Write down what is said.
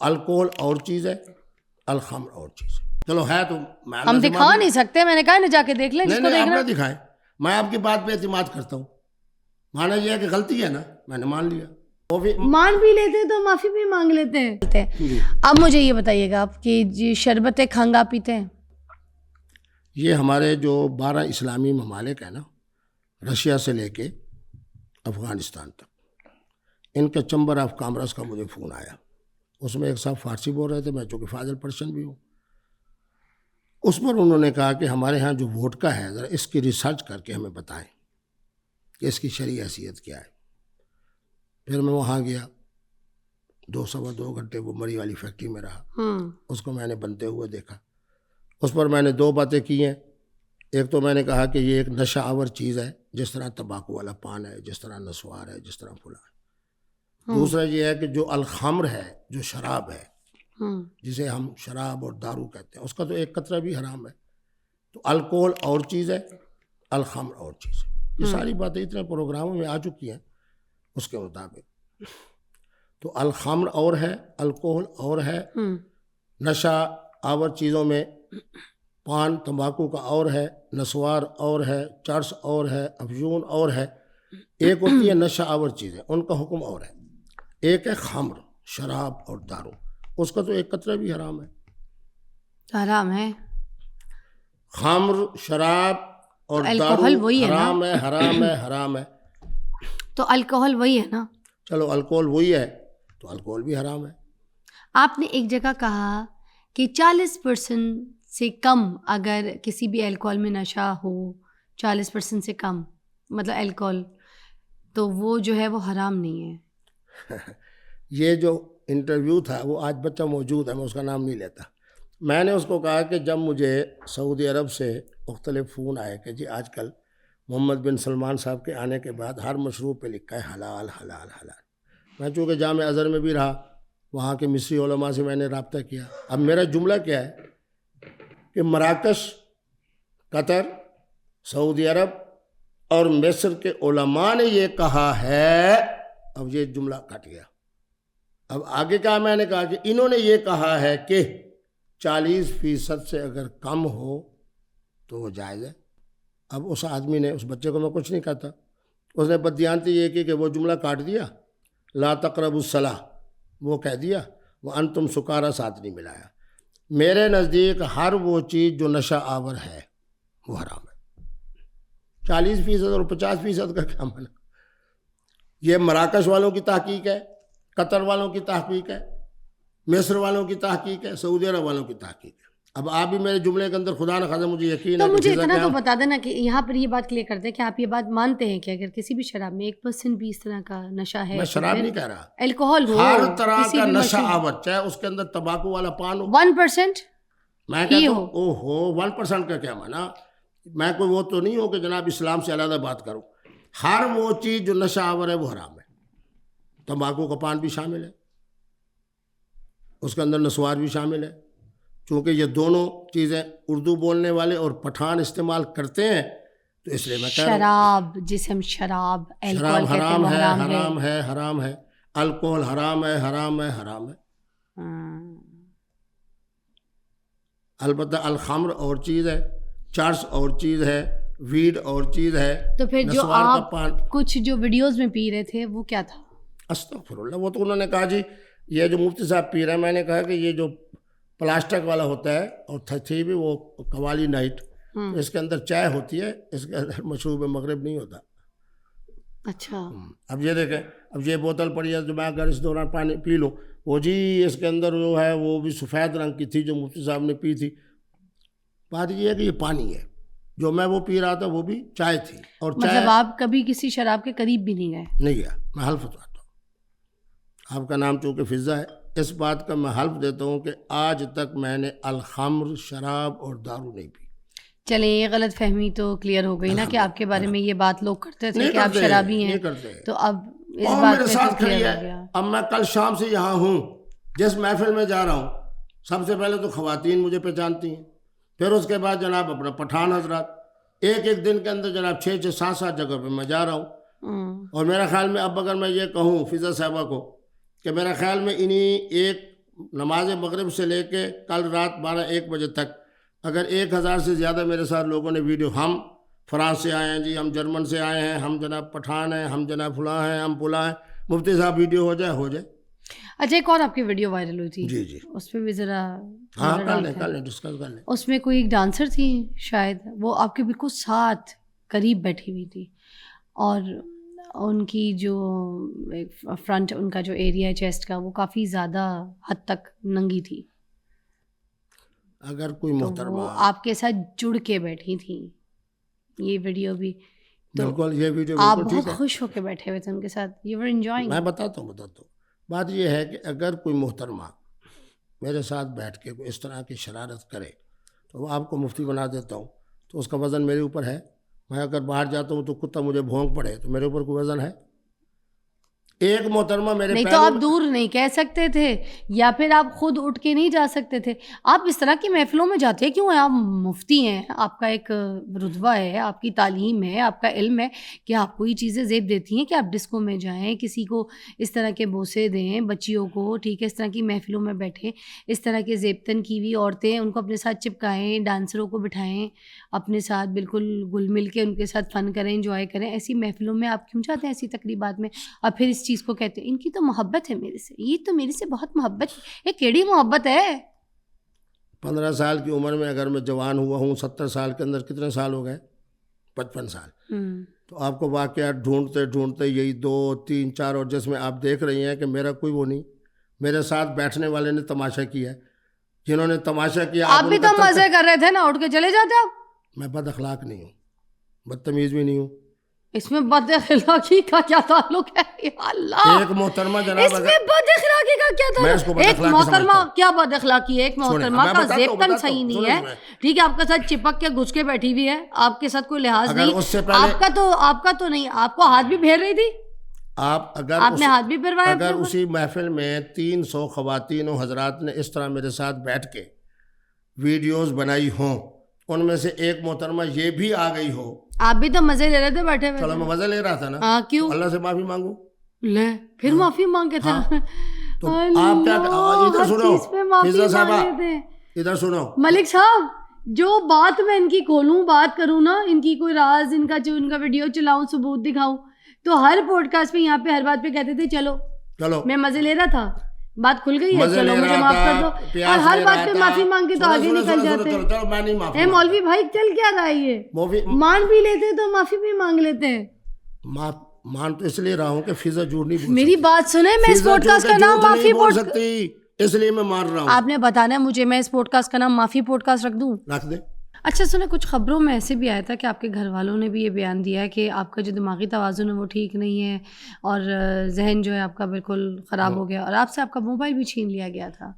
Alcohol اور چیز ہے، الخمر اور چیز ہے. چلو ہے تو ہم دکھا نہیں سکتے، میں نے کہا نا جا کے دیکھ لیں جس کو نہیں، آپ دیکھنا. نہ دکھائیں، میں آپ کی بات پہ اعتماد کرتا ہوں. مانا یہ ہے کہ غلطی ہے نا، میں نے مان لیا. مان بھی لیتے تو معافی بھی مانگ لیتے ہیں. اب مجھے یہ بتائیے گا آپ کہ جی شربت کھنگ آپ پیتے ہیں؟ یہ ہمارے جو 12 اسلامی ممالک ہیں نا، رشیا سے لے کے افغانستان تک، ان کے چمبر آف کامرس کا مجھے فون آیا. اس میں ایک صاحب فارسی بول رہے تھے، میں چونکہ فاضل پرسن بھی ہوں. اس پر انہوں نے کہا کہ ہمارے ہاں جو ووڈکا ہے ذرا اس کی ریسرچ کر کے ہمیں بتائیں کہ اس کی شرعی حیثیت کیا ہے. پھر میں وہاں گیا، 2 گھنٹے وہ مری والی فیکٹری میں رہا. اس کو میں نے بنتے ہوئے دیکھا. اس پر میں نے 2 باتیں کی ہیں. ایک تو میں نے کہا کہ یہ ایک نشہ آور چیز ہے، جس طرح تمباکو والا پان ہے، جس طرح نسوار ہے، جس طرح فلاں ہے. دوسرا یہ ہے کہ جو الخمر ہے، جو شراب ہے، جسے ہم شراب اور دارو کہتے ہیں، اس کا تو ایک قطرہ بھی حرام ہے. تو الکوہل اور چیز ہے، الخمر اور چیز ہے. یہ ساری باتیں اتنے پروگراموں میں آ چکی ہیں اس کے مطابق. تو الخمر اور ہے، الکوہل اور ہے، نشہ آور چیزوں میں پان تمباکو کا اور ہے، نسوار اور ہے، چرس اور ہے، افیون اور ہے. ایک ہوتی ہے نشہ آور چیزیں، ان کا حکم اور ہے. ایک ہے خمر، شراب اور دارو، اس کا تو ایک قطرہ بھی حرام ہے. حرام ہے خمر، شراب اور دارو حرام ہے، حرام ہے، حرام ہے. تو الکوہل وہی ہے نا. چلو الکوہل وہی ہے تو الکوہل بھی حرام ہے. آپ نے ایک جگہ کہا کہ 40% سے کم اگر کسی بھی الکوہل میں نشہ ہو، 40% سے کم مطلب الکوہل، تو وہ جو ہے وہ حرام نہیں ہے. یہ جو انٹرویو تھا وہ آج بچہ موجود ہے، میں اس کا نام نہیں لیتا. میں نے اس کو کہا کہ جب مجھے سعودی عرب سے مختلف فون آئے کہ جی آج کل محمد بن سلمان صاحب کے آنے کے بعد ہر مشروب پہ لکھا ہے حلال حلال حلال. میں چونکہ جامع ازہر میں بھی رہا، وہاں کے مصری علماء سے میں نے رابطہ کیا. اب میرا جملہ کیا ہے کہ مراکش، قطر، سعودی عرب اور مصر کے علماء نے یہ کہا ہے. اب یہ جملہ کٹ گیا. اب آگے کہا، میں نے کہا کہ انہوں نے یہ کہا ہے کہ 40% سے اگر کم ہو تو وہ جائز ہے. اب اس آدمی نے، اس بچے کو میں کچھ نہیں کہتا، اس نے بددیانتی یہ کی کہ وہ جملہ کاٹ دیا، لا تقربوا الصلاۃ وہ کہہ دیا، وانتم سکارا ساتھ نہیں ملایا. میرے نزدیک ہر وہ چیز جو نشہ آور ہے وہ حرام ہے. 40% اور 50% کا کیا معنی؟ یہ مراکش والوں کی تحقیق ہے، قطر والوں کی تحقیق ہے، مصر والوں کی تحقیق ہے، سعودی عرب والوں کی تحقیق ہے. اب آپ بھی میرے جملے کے اندر خدا نخواستہ مجھے یقین ہے تو مجھے اتنا تو بتا دینا کہ یہاں پر یہ بات کلیئر کر دیں کہ آپ یہ بات مانتے ہیں کہ اگر کسی بھی شراب میں 1% بھی اس طرح کا نشہ ہے، میں شراب نہیں کہہ رہا، الکوہل ہو، ہر طرح کا نشہ آور، چاہے اس کے اندر تمباکو والا پان ہو، 1% میں کہتا ہوں او ہو 1% کا کیا معنی؟ میں کوئی وہ تو نہیں ہوں کہ جناب اسلام سے علیحدہ بات کروں. ہر وہ چیز جو نشہ آور ہے وہ حرام ہے. تمباکو کا پان بھی شامل ہے، اس کے اندر نسوار بھی شامل ہے. چونکہ یہ دونوں چیزیں اردو بولنے والے اور پٹھان استعمال کرتے ہیں تو اس لیے میں کہہ رہا ہوں شراب جسے ہم شراب حرام ہے، حرام ہے، حرام ہے. الکوہل حرام ہے، حرام ہے، حرام ہے. البتہ الخمر اور چیز ہے، چرس اور چیز ہے، ویڈ اور چیز ہے. تو پھر جو آپ کچھ جو ویڈیوز میں پی رہے تھے وہ کیا تھا؟ استغفر اللہ. وہ تو انہوں نے کہا جی یہ جو مفتی صاحب پی رہے ہیں، میں نے کہا کہ یہ جو پلاسٹک والا ہوتا ہے اور تھی بھی وہ قوالی نائٹ، اس کے اندر چائے ہوتی ہے، اس کے اندر مشروب مغرب نہیں ہوتا. اچھا. اب یہ دیکھیں، اب یہ بوتل پڑی ہے جو میں اگر اس دوران پانی پی لوں، وہ جی اس کے اندر جو ہے وہ بھی سفید رنگ کی تھی جو مفتی صاحب نے پی تھی. بات یہ ہے کہ یہ پانی ہے، جو میں وہ پی رہا تھا وہ بھی چائے تھی. اور مطلب آپ کبھی کسی شراب کے قریب بھی نہیں گئے؟ نہیں گیا. میں حلف اتارتا ہوں، آپ کا نام چونکہ فضا ہے، اس بات کا میں حلف دیتا ہوں کہ آج تک میں نے الخمر، شراب اور دارو نہیں پی. چلیں یہ غلط فہمی تو کلیئر ہو گئی نا کہ آپ کے بارے میں یہ بات لوگ کرتے تھے کہ آپ شرابی ہیں، تو اب اس بات پہ تو کلیئر ہو گیا. اب میں کل شام سے یہاں ہوں، جس محفل میں جا رہا ہوں سب سے پہلے تو خواتین مجھے پہچانتی ہیں، پھر اس کے بعد جناب اپنا پٹھان حضرات. ایک دن کے اندر جناب 6 7 جگہ پہ میں جا رہا ہوں. اور میرا خیال میں اب اگر میں یہ کہوں فضا صاحبہ کو کہ میرا خیال میں انہی ایک نماز مغرب سے لے کے کل رات 12-1 بجے تک اگر 1000 سے زیادہ میرے ساتھ لوگوں نے ویڈیو، ہم فرانس سے آئے ہیں جی، ہم جرمن سے آئے ہیں، ہم جناب پٹھان ہیں، ہم جناب فلاں ہیں، ہم فلاں ہیں، مفتی صاحب ویڈیو ہو جائے. اچھا ایک اور آپ کی ویڈیو وائرل ہوئی تھی، جی اس پہ بھی ذرا ہاں کر لیں ڈسکس کر لیں. اس میں کوئی ایک ڈانسر تھی شاید، وہ آپ کے بالکل ساتھ قریب بیٹھی ہوئی تھی اور ان کی جو فرنٹ، ان کا جو ایریا ہے چیسٹ کا، وہ کافی زیادہ حد تک ننگی تھی. اگر کوئی محترمہ وہ آپ کے ساتھ جڑ کے بیٹھی تھی، یہ ویڈیو بھی بالکل، یہ ویڈیو آپ بالکل ٹھیک بہت ہے. خوش ہو کے بیٹھے ہوئے تھے ان کے ساتھ، یو ور انجوائنگ. میں بتاتا ہوں. بات یہ ہے کہ اگر کوئی محترمہ میرے ساتھ بیٹھ کے کوئی اس طرح کی شرارت کرے تو وہ آپ کو مفتی بنا دیتا ہوں، تو اس کا وزن میرے اوپر ہے. میں اگر باہر جاتا ہوں تو کتا مجھے بھونک پڑے تو میرے اوپر کوئی وزن ہے؟ ایک محترمہ میرے نہیں تو آپ دور نہیں کہہ سکتے تھے، یا پھر آپ خود اٹھ کے نہیں جا سکتے تھے؟ آپ اس طرح کی محفلوں میں جاتے کیوں ہیں؟ آپ مفتی ہیں، آپ کا ایک رتبہ ہے، آپ کی تعلیم ہے، آپ کا علم ہے کہ آپ کو یہ چیزیں زیب دیتی ہیں کہ آپ ڈسکو میں جائیں، کسی کو اس طرح کے بوسے دیں، بچیوں کو، ٹھیک ہے، اس طرح کی محفلوں میں بیٹھیں، اس طرح کے زیبتن کی ہوئی عورتیں ان کو اپنے ساتھ چپکائیں، ڈانسروں کو بٹھائیں اپنے ساتھ، بالکل گل مل کے ان کے ساتھ فن کریں، انجوائے کریں. ایسی محفلوں میں آپ کیوں جاتے ہیں، ایسی تقریبات میں؟ اور پھر اس چیز کو کہتے ہیں ان کی تو محبت ہے میرے سے، یہ تو میرے سے بہت محبت ہے. یہ کیڑی محبت ہے؟ 15 سال کی عمر میں اگر میں جوان ہوا ہوں، 70 سال کے اندر کتنے سال ہو گئے؟ 55 سال. تو آپ کو واقعات ڈھونڈتے یہی 2 3 4 اور جس میں آپ دیکھ رہی ہیں کہ میرا کوئی وہ نہیں. میرے ساتھ بیٹھنے والے نے تماشا کیا، جنہوں نے تماشا کیا. آپ بھی تو مزے کر رہے تھے نا، اٹھ کے چلے جاتے آپ. میں بد اخلاق نہیں ہوں، بدتمیز بھی نہیں ہوں. اس میں بد اخلاقی کا کیا تعلق ہے؟ یا اللہ، ایک محترمہ جناب، اس میں بد اخلاقی کا کیا تعلق؟ ایک محترمہ کیا بد اخلاقی ہے؟ ایک محترمہ کا زیبتن صحیح نہیں ہے، ٹھیک ہے، آپ کے ساتھ چپک کے گھس کے بیٹھی ہوئی ہے، آپ کے ساتھ کوئی لحاظ نہیں، آپ کا تو نہیں، آپ کو ہاتھ بھی پھیر رہی تھی، آپ نے ہاتھ بھی پھروایا. اگر اسی محفل میں 300 خواتین و حضرات نے اس طرح میرے ساتھ بیٹھ کے ویڈیوز بنائی ہوں، ان میں سے ایک محترمہ یہ بھی آ گئی ہو، آپ بھی تو مزے لے رہے تھے بیٹھے ہوئے. چلو میں مزہ لے رہا تھا نا. ہاں کیوں؟ اللہ سے معافی مانگوں. لے پھر معافی مانگے تھے. تو آپ کیا، ادھر سنو فضا صاحبہ، ادھر سنو. ملک صاحب، جو بات میں ان کی کھولوں، بات کروں نا، ان کی کوئی راز، ان کا جو ان کا ویڈیو چلاؤں، ثبوت دکھاؤں، تو ہر پوڈ کاسٹ پہ یہاں پہ ہر بات پہ کہتے تھے چلو میں مزے لے رہا تھا، بات کھل گئی ہے، چلو مجھے معاف کر دو، اور ہر بات پہ معافی مانگ کے تو آگے نکل جاتے ہیں. اے مولوی بھائی چل کیا رہا ہے یہ؟ مان بھی لیتے تو معافی بھی مانگ لیتے ہیں. مان تو اس لیے رہا ہوں کہ فضا جھوٹ نہیں بول میری بات سنیں، میں اس پوڈ کاسٹ کا نام معافی بول سکتی، اس لیے میں مان رہا ہوں. آپ نے بتانا ہے مجھے، میں اس پوڈ کاسٹ کا نام معافی پوڈ کاسٹ رکھ دوں؟ رکھ دے. اچھا سنیں، کچھ خبروں میں ایسے بھی آیا تھا کہ آپ کے گھر والوں نے بھی یہ بیان دیا ہے کہ آپ کا جو دماغی توازن ہے وہ ٹھیک نہیں ہے، اور ذہن جو ہے آپ کا بالکل خراب ہو گیا، اور آپ سے آپ کا موبائل بھی چھین لیا گیا تھا.